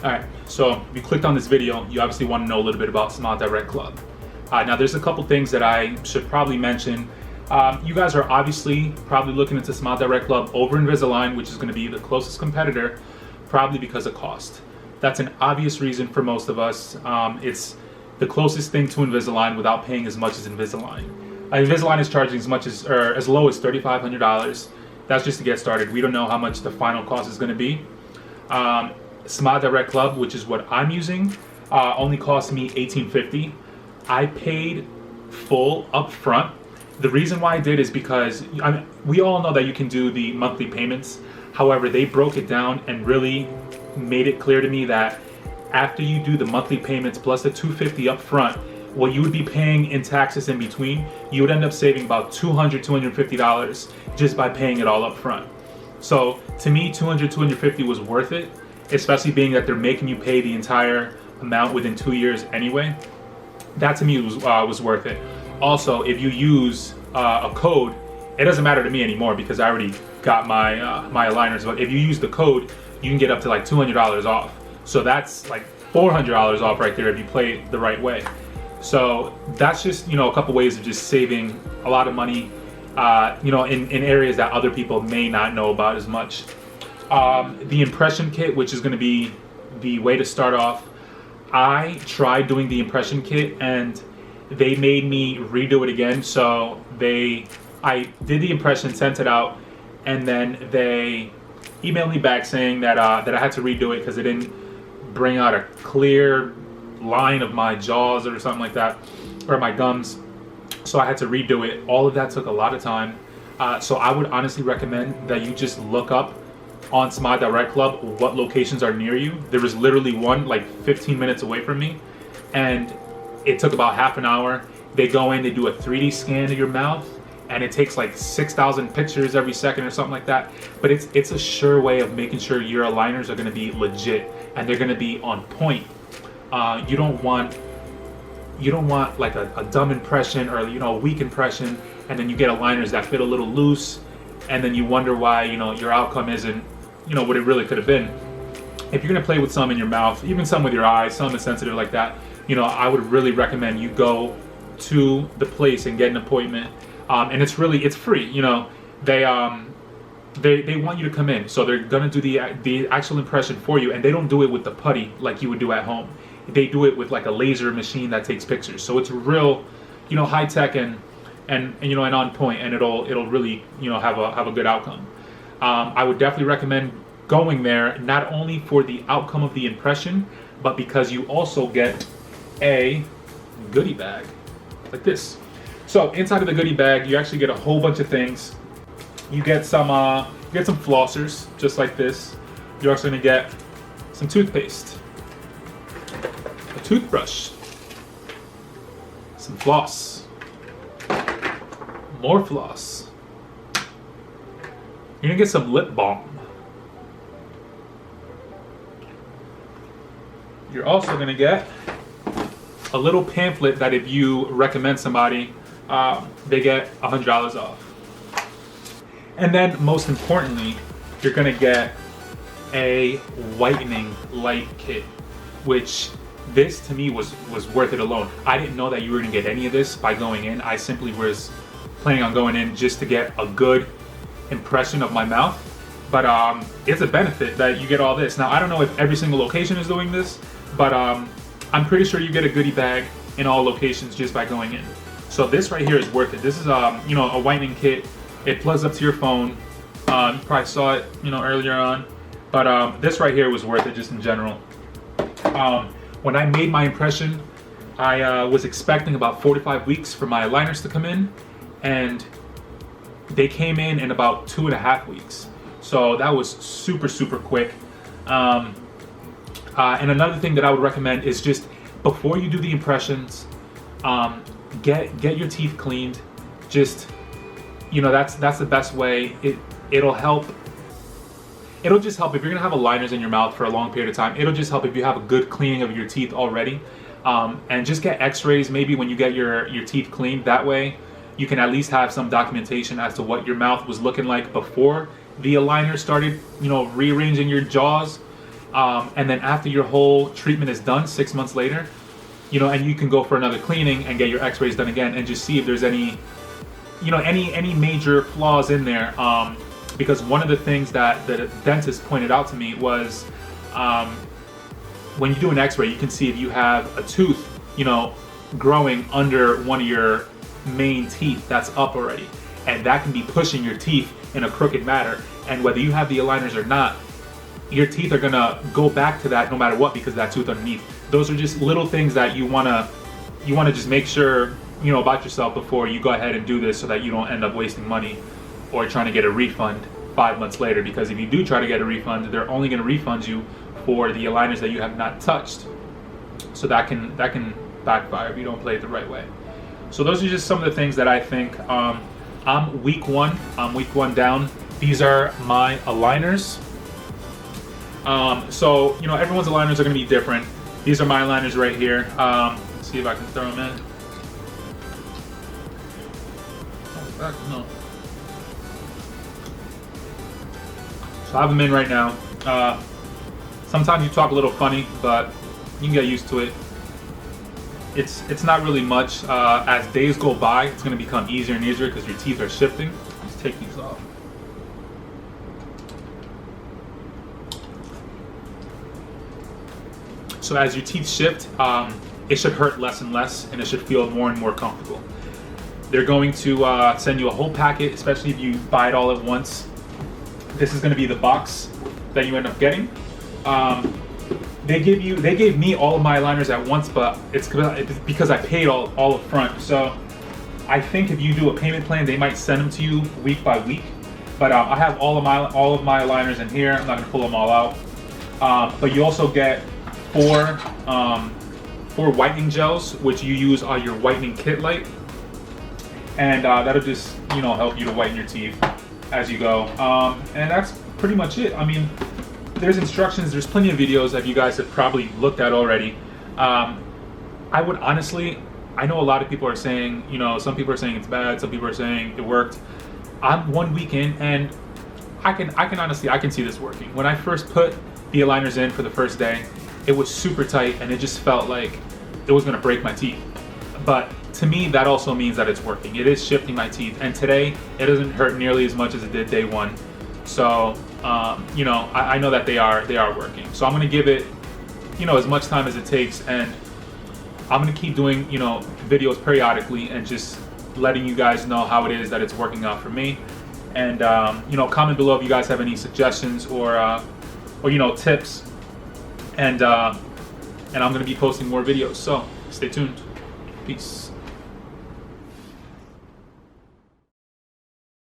Alright, so if you clicked on this video, you obviously want to know a little bit about Smile Direct Club. Now there's a couple things that I should probably mention. You guys are obviously probably looking into Smile Direct Club over Invisalign, which is going to be the closest competitor, probably because of cost. That's an obvious reason for most of us. It's the closest thing to Invisalign without paying as much as Invisalign. Invisalign is charging as much as, or as low as $3,500. That's just to get started. We don't know how much the final cost is going to be. Smile Direct Club, which is what I'm using, only cost me $1,850. I paid full up front. The reason why I did is because we all know that you can do the monthly payments. However, they broke it down and really made it clear to me that after you do the monthly payments plus the $250 up front, what you would be paying in taxes in between, you would end up saving about $200, $250 just by paying it all up front. So to me, $200, $250 was worth it, especially being that they're making you pay the entire amount within 2 years anyway. That to me was worth it. Also, if you use a code, it doesn't matter to me anymore because I already got my my aligners. But if you use the code, you can get up to like $200 off. So that's like $400 off right there if you play it the right way. So that's just, a couple ways of just saving a lot of money, in areas that other people may not know about as much. The impression kit, which is going to be the way to start off. I tried doing the impression kit and they made me redo it again. So I did the impression, sent it out, and then they emailed me back saying that that I had to redo it because it didn't bring out a clear line of my jaws or something like that, or my gums. So I had to redo it. All of that took a lot of time. So I would honestly recommend that you just look up on Smile Direct Club what locations are near you. There was literally one like 15 minutes away from me, and it took about half an hour. They go in, they do a 3D scan of your mouth, and it takes like 6,000 pictures every second or something like that. But it's a sure way of making sure your aligners are going to be legit and they're going to be on point. You don't want like a dumb impression or a weak impression, and then you get aligners that fit a little loose, and then you wonder why your outcome isn't what it really could have been. If you're gonna play with some in your mouth, even some with your eyes, some is sensitive like that, I would really recommend you go to the place and get an appointment. And it's free. They want you to come in, so they're gonna do the actual impression for you, and they don't do it with the putty like you would do at home. They do it with like a laser machine that takes pictures. So it's real, high tech and on point, and it'll really have a good outcome. I would definitely recommend going there, not only for the outcome of the impression, but because you also get a goodie bag like this. So inside of the goodie bag, you actually get a whole bunch of things. You get some flossers, just like this. You're also gonna get some toothpaste, a toothbrush, some floss, more floss. You're gonna get some lip balm. You're also gonna get a little pamphlet that if you recommend somebody, they get $100 off. And then most importantly, you're gonna get a Whitening Light Kit, which this to me was worth it alone. I didn't know that you were gonna get any of this by going in. I simply was planning on going in just to get a good impression of my mouth, but it's a benefit that you get all this. Now I don't know if every single location is doing this, but I'm pretty sure you get a goodie bag in all locations just by going in. So this right here is worth it. This is a whitening kit. It plugs up to your phone. You probably saw it earlier on, but this right here was worth it just in general. When I made my impression, I was expecting about 45 weeks for my aligners to come in, and they came in about 2.5 weeks. So that was super, super quick. And another thing that I would recommend is just before you do the impressions, get your teeth cleaned. Just, that's the best way. It'll help. It'll just help if you're gonna have aligners in your mouth for a long period of time. It'll just help if you have a good cleaning of your teeth already. And just get x-rays maybe when you get your teeth cleaned. That way you can at least have some documentation as to what your mouth was looking like before the aligner started, rearranging your jaws. And then after your whole treatment is done, 6 months later, you know, and you can go for another cleaning and get your x-rays done again and just see if there's any, you know, any major flaws in there. Because one of the things that the dentist pointed out to me was, when you do an x-ray, you can see if you have a tooth, you know, growing under one of your main teeth that's up already. And that can be pushing your teeth in a crooked manner. And whether you have the aligners or not, your teeth are gonna go back to that no matter what, because of that tooth underneath. Those are just little things that you wanna just make sure, you know, about yourself before you go ahead and do this, so that you don't end up wasting money or trying to get a refund 5 months later. Because if you do try to get a refund, they're only gonna refund you for the aligners that you have not touched. So that can backfire if you don't play it the right way. So those are just some of the things that I think. I'm week one down. These are my aligners. So, you know, everyone's aligners are gonna be different. These are my aligners right here. Let's see if I can throw them in. No. So I have them in right now. Sometimes you talk a little funny, but you can get used to it. It's not really much. As days go by, it's gonna become easier and easier because your teeth are shifting. Let's take these off. So as your teeth shift, it should hurt less and less, and it should feel more and more comfortable. They're going to send you a whole packet, especially if you buy it all at once. This is going to be the box that you end up getting. They gave me all of my aligners at once, but it's because I paid all up front. So I think if you do a payment plan, they might send them to you week by week. But I have all of my aligners in here. I'm not going to pull them all out. But you also get four whitening gels, which you use on your whitening kit light, and that'll just, you know, help you to whiten your teeth as you go. And that's pretty much it. I mean, there's instructions, there's plenty of videos that you guys have probably looked at already. I would honestly, I know a lot of people are saying, you know, some people are saying it's bad, some people are saying it worked. I'm 1 week in, and I can honestly, I can see this working. When I first put the aligners in for the first day, it was super tight, and it just felt like it was gonna break my teeth. But to me, that also means that it's working. It is shifting my teeth, and today it doesn't hurt nearly as much as it did day one. So, you know, I know that they are working. So I'm gonna give it, you know, as much time as it takes, and I'm gonna keep doing, you know, videos periodically and just letting you guys know how it is that it's working out for me. And you know, comment below if you guys have any suggestions or you know, tips. And I'm gonna be posting more videos, so stay tuned. Peace.